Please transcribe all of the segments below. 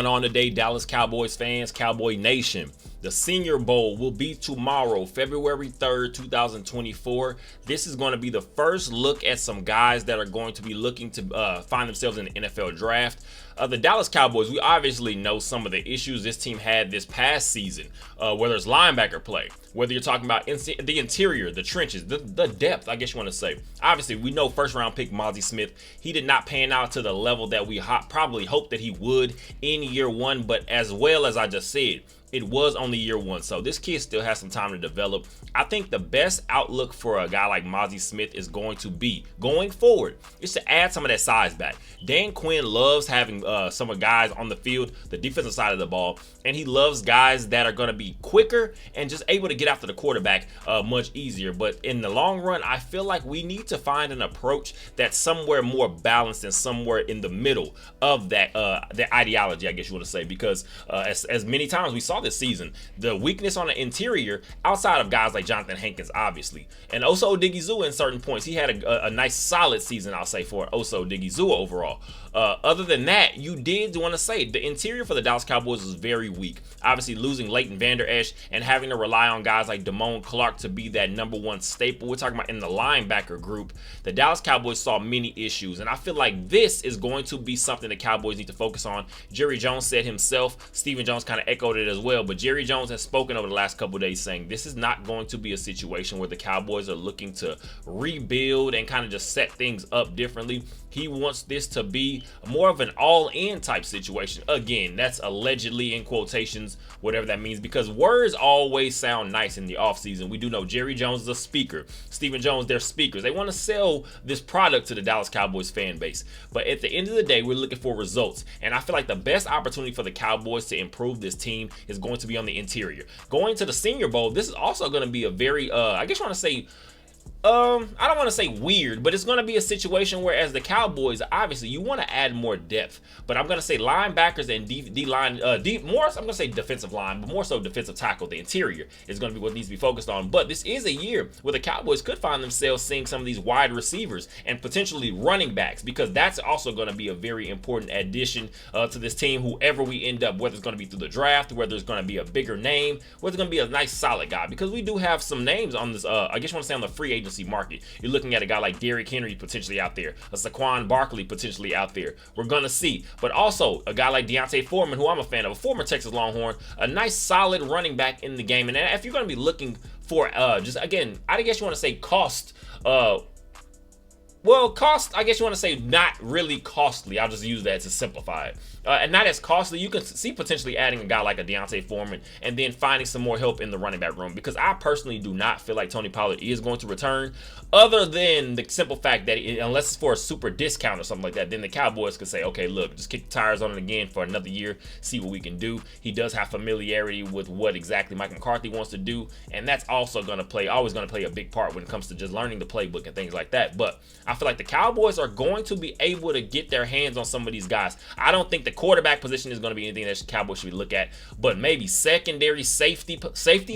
going on today, Dallas Cowboys fans, Cowboy Nation? The Senior Bowl will be tomorrow, February 3rd, 2024. This is going to be the first look at some guys that are going to be looking to find themselves in the NFL draft. The Dallas Cowboys, we obviously know some of the issues this team had this past season, whether it's linebacker play, whether you're talking about the interior, the trenches, the depth, I guess you want to say. Obviously, we know first-round pick Mozzie Smith, he did not pan out to the level that we probably hoped that he would in year one, but as well as I just said, it was only year one, so this kid still has some time to develop. I think the best outlook for a guy like Mozzie Smith is going to be, going forward, is to add some of that size back. Dan Quinn loves having some of guys on the field, the defensive side of the ball, and he loves guys that are going to be quicker and just able to get after the quarterback much easier. But in the long run, I feel like we need to find an approach that's somewhere more balanced and somewhere in the middle of that ideology, I guess you want to say, because as many times we saw this season, the weakness on the interior, outside of guys like Jonathan Hankins, obviously, and Oso Odighizuwa in certain points, he had a nice solid season, I'll say, for Oso Odighizuwa overall. Other than that, you did want to say the interior for the Dallas Cowboys was very weak. Obviously, losing Leighton Vander Esch and having to rely on guys like Damone Clark to be that number one staple. We're talking about in the linebacker group. The Dallas Cowboys saw many issues, and I feel like this is going to be something the Cowboys need to focus on. Jerry Jones said himself, Stephen Jones kind of echoed it as well, but Jerry Jones has spoken over the last couple of days saying this is not going to be a situation where the Cowboys are looking to rebuild and kind of just set things up differently. He wants this to be more of an all-in type situation. Again, that's allegedly in quotations, whatever that means, because words always sound nice in the offseason. We do know Jerry Jones is a speaker. Stephen Jones, they're speakers. They want to sell this product to the Dallas Cowboys fan base. But at the end of the day, we're looking for results. And I feel like the best opportunity for the Cowboys to improve this team is going to be on the interior. Going to the Senior Bowl, this is also going to be a very, I guess you want to say, I don't want to say weird, but it's going to be a situation where, as the Cowboys, obviously you want to add more depth, but I'm going to say linebackers and D-line, more, I'm going to say defensive line, but more so defensive tackle. The interior is going to be what needs to be focused on. But this is a year where the Cowboys could find themselves seeing some of these wide receivers and potentially running backs, because that's also going to be a very important addition to this team, whoever we end up, whether it's going to be through the draft, whether it's going to be a bigger name, whether it's going to be a nice solid guy, because we do have some names on this, I guess you want to say on the free agency market. You're looking at a guy like Derrick Henry potentially out there, a Saquon Barkley potentially out there. We're gonna see, but also a guy like D'Onta Foreman, who I'm a fan of, a former Texas Longhorn, a nice solid running back in the game. And if you're gonna be looking for just again, I guess you want to say cost. Well, cost, I guess you want to say not really costly. I'll just use that to simplify it. And not as costly, you can see potentially adding a guy like a D'Onta Foreman and then finding some more help in the running back room, because I personally do not feel like Tony Pollard is going to return, other than the simple fact that unless it's for a super discount or something like that, then the Cowboys could say, okay, look, just kick the tires on it again for another year, see what we can do. He does have familiarity with what exactly Mike McCarthy wants to do, and that's also going to play, always going to play a big part when it comes to just learning the playbook and things like that. But I feel like the Cowboys are going to be able to get their hands on some of these guys. I don't think the quarterback position is going to be anything that the Cowboys should look at, but maybe secondary safety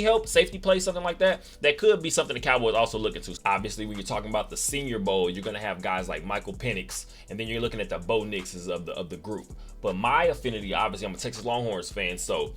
help, safety play, something like that. That could be something the Cowboys also look into. Obviously, when you're talking about the Senior Bowl, you're going to have guys like Michael Penix, and then you're looking at the Bo Nixes of the group. But my affinity, obviously, I'm a Texas Longhorns fan, so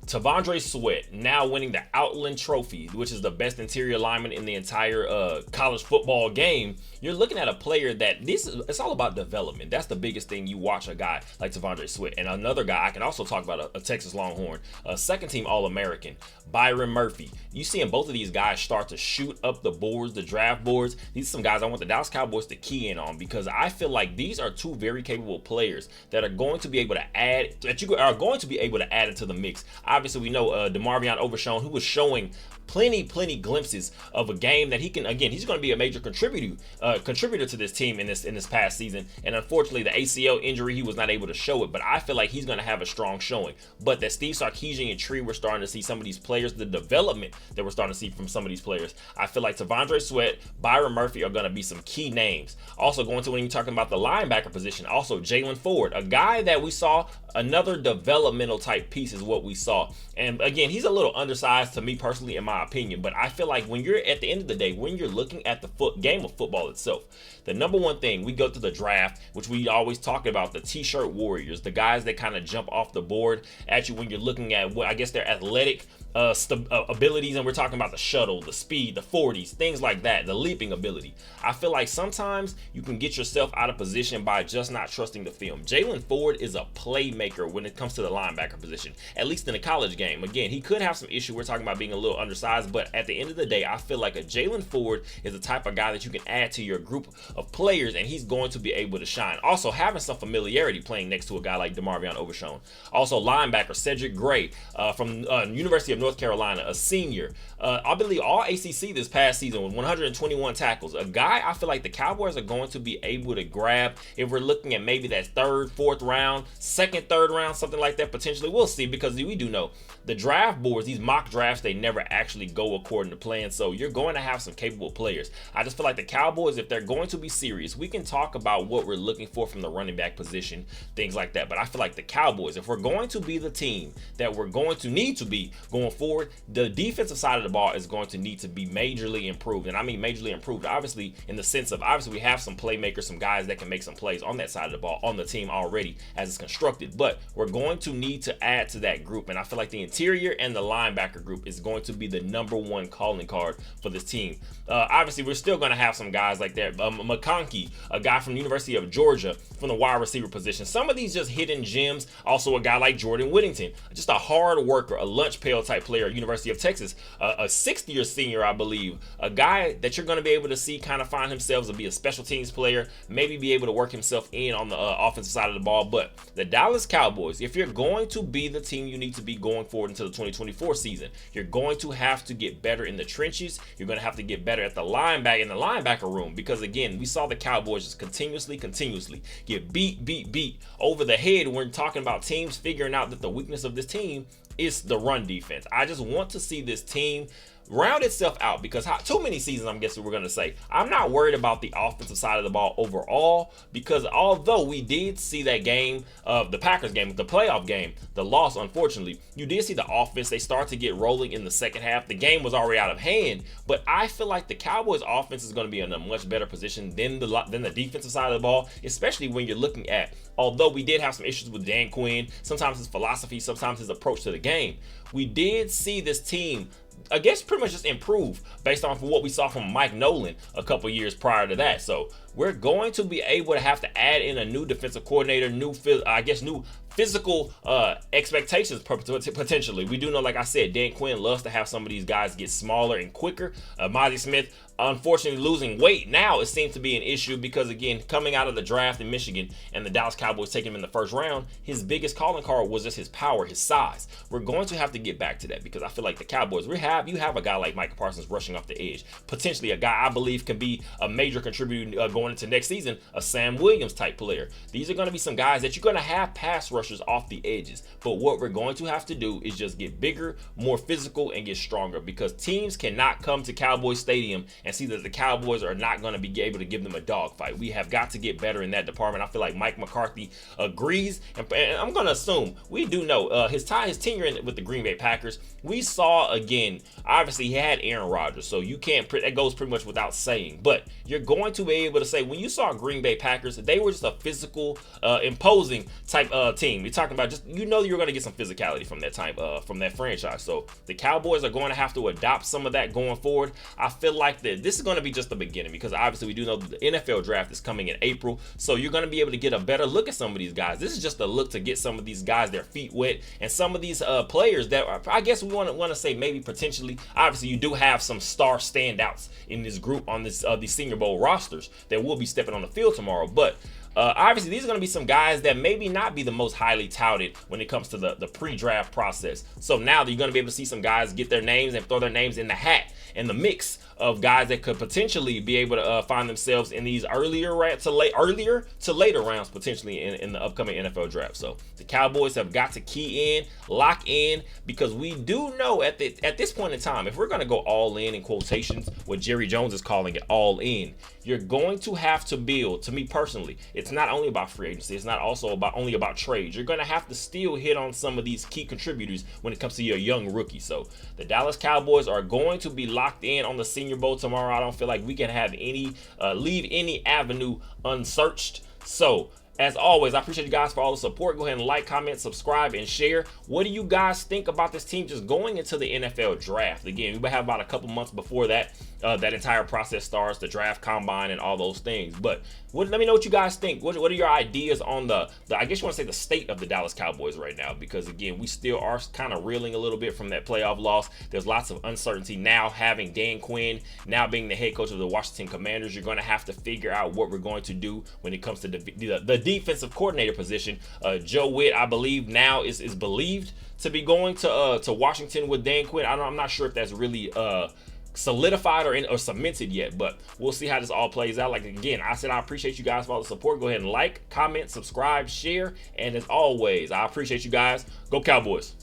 T'Vondre Sweat now winning the Outland Trophy, which is the best interior lineman in the entire college football game. You're looking at a player that it's all about development. That's the biggest thing. You watch a guy like T'Vondre Sweat, and another guy I can also talk about, a Texas Longhorn, a second team All-American, Byron Murphy. You seeing both of these guys start to shoot up the boards, the draft boards. These are some guys I want the Dallas Cowboys to key in on, because I feel like these are two very capable players that are going to be able to add, that you are going to be able to add into the mix. Obviously, we know DeMarvion Overshown, who was showing plenty glimpses of a game that he can, again, he's going to be a major contributor to this team in this past season. And unfortunately, the ACL injury, he was not able to show it, but I feel like he's going to have a strong showing. But that Steve Sarkisian and Tree, we're starting to see some of these players, the development that we're starting to see from some of these players. I feel like T'Vondre Sweat, Byron Murphy are going to be some key names. Also going to, when you're talking about the linebacker position, also Jalen Ford, a guy that we saw, another developmental type piece is what we saw. And again, he's a little undersized to me personally, in my my opinion. But I feel like when you're at the end of the day, when you're looking at the game of football itself, the number one thing, we go to the draft, which we always talk about, the t-shirt warriors, the guys that kind of jump off the board at you when you're looking at what I guess their athletic abilities, and we're talking about the shuttle, the speed, the 40s, things like that, the leaping ability. I feel like sometimes you can get yourself out of position by just not trusting the film. Jalen Ford is a playmaker when it comes to the linebacker position, at least in the college game. Again, he could have some issue. We're talking about being a little undersized, but at the end of the day, I feel like a Jalen Ford is the type of guy that you can add to your group of players, and he's going to be able to shine. Also, having some familiarity playing next to a guy like DeMarvion Overshown. Also, linebacker Cedric Gray from University of North Carolina, a senior. I believe all ACC this past season with 121 tackles. A guy I feel like the Cowboys are going to be able to grab if we're looking at maybe that third, fourth round, second, third round, something like that potentially. We'll see, because we do know the draft boards, these mock drafts, they never actually go according to plan. So you're going to have some capable players. I just feel like the Cowboys, if they're going to be serious, we can talk about what we're looking for from the running back position, things like that. But I feel like the Cowboys, if we're going to be the team that we're going to need to be going forward, the defensive side of the ball is going to need to be majorly improved. And I mean majorly improved, obviously, in the sense of, obviously, we have some playmakers, some guys that can make some plays on that side of the ball on the team already as it's constructed. But we're going to need to add to that group. And I feel like the interior and the linebacker group is going to be the number one calling card for this team. Obviously, we're still going to have some guys like that. McConkey, a guy from the University of Georgia, from the wide receiver position. Some of these just hidden gems. Also, a guy like Jordan Whittington, just a hard worker, a lunch pail type player at University of Texas, a sixth-year senior, I believe. A guy that you're going to be able to see kind of find himself to be a special teams player, maybe be able to work himself in on the offensive side of the ball. But the Dallas Cowboys, if you're going to be the team you need to be going forward into the 2024 season, you're going to have to get better in the trenches. You're going to have to get better at the linebacker room, because again, we saw the Cowboys just continuously get beat over the head when we're talking about teams figuring out that the weakness of this team is the run defense. I just want to see this team round itself out, because too many seasons, I'm guessing we're going to say. I'm not worried about the offensive side of the ball overall, because although we did see that game of the Packers game, the playoff game, the loss, unfortunately, you did see the offense. They start to get rolling in the second half. The game was already out of hand, but I feel like the Cowboys offense is going to be in a much better position than the defensive side of the ball, especially when you're looking at, although we did have some issues with Dan Quinn, sometimes his philosophy, sometimes his approach to the game, we did see this team, I guess, pretty much just improve based on what we saw from Mike Nolan a couple years prior to that. So we're going to be able to have to add in a new defensive coordinator, new physical expectations potentially. We do know, like I said, Dan Quinn loves to have some of these guys get smaller and quicker. Mozzie Smith, unfortunately, losing weight now, it seems to be an issue, because again, coming out of the draft in Michigan and the Dallas Cowboys taking him in the first round, his biggest calling card was just his power, his size. We're going to have to get back to that, because I feel like the Cowboys, you have a guy like Micah Parsons rushing off the edge, potentially a guy I believe can be a major contributor going into next season, a Sam Williams type player. These are going to be some guys that you're going to have pass rushers off the edges, but what we're going to have to do is just get bigger, more physical, and get stronger, because teams cannot come to Cowboys Stadium and see that the Cowboys are not going to be able to give them a dogfight. We have got to get better in that department. I feel like Mike McCarthy agrees, and I'm going to assume we do know his tenure with the Green Bay Packers. We saw, again, obviously he had Aaron Rodgers, so you can't, that goes pretty much without saying, but you're going to be able to say, when you saw Green Bay Packers, they were just a physical, imposing type team. We're talking about, just, you're going to get some physicality from that type, from that franchise. So the Cowboys are going to have to adopt some of that going forward. I feel like that this is going to be just the beginning, because obviously we do know the NFL draft is coming in April, so you're going to be able to get a better look at some of these guys. This is just a look to get some of these guys their feet wet, and some of these players that are, I guess we want to say maybe potentially, obviously you do have some star standouts in this group on this the Senior Bowl rosters that will be stepping on the field tomorrow, but obviously, these are going to be some guys that maybe not be the most highly touted when it comes to the pre-draft process. So now you're going to be able to see some guys get their names and throw their names in the hat in the mix of guys that could potentially be able to find themselves in these earlier to later rounds potentially in the upcoming NFL draft. So the Cowboys have got to key in, lock in, because we do know at this point in time, if we're going to go all in quotations, what Jerry Jones is calling it all in, you're going to have to build. To me personally, it's not only about free agency, it's not also only about trades. You're going to have to still hit on some of these key contributors when it comes to your young rookie. So the Dallas Cowboys are going to be locked in on the Senior Bowl tomorrow. I don't feel like we can have leave any avenue unsearched. So as always, I appreciate you guys for all the support. Go ahead and like, comment, subscribe, and share. What do you guys think about this team just going into the NFL draft? Again, we have about a couple months before that entire process starts, the draft, combine, and all those things. But let me know what you guys think. What are your ideas on the I guess you want to say the state of the Dallas Cowboys right now? Because again, we still are kind of reeling a little bit from that playoff loss. There's lots of uncertainty now. Having Dan Quinn now being the head coach of the Washington Commanders, you're going to have to figure out what we're going to do when it comes to the defensive coordinator position. Joe Witt, I believe now is believed to be going to Washington with Dan Quinn. I'm not sure if that's really solidified or cemented yet, but we'll see how this all plays out. Like again, I said I appreciate you guys for all the support. Go ahead and like, comment, subscribe, share, and as always, I appreciate you guys. Go Cowboys.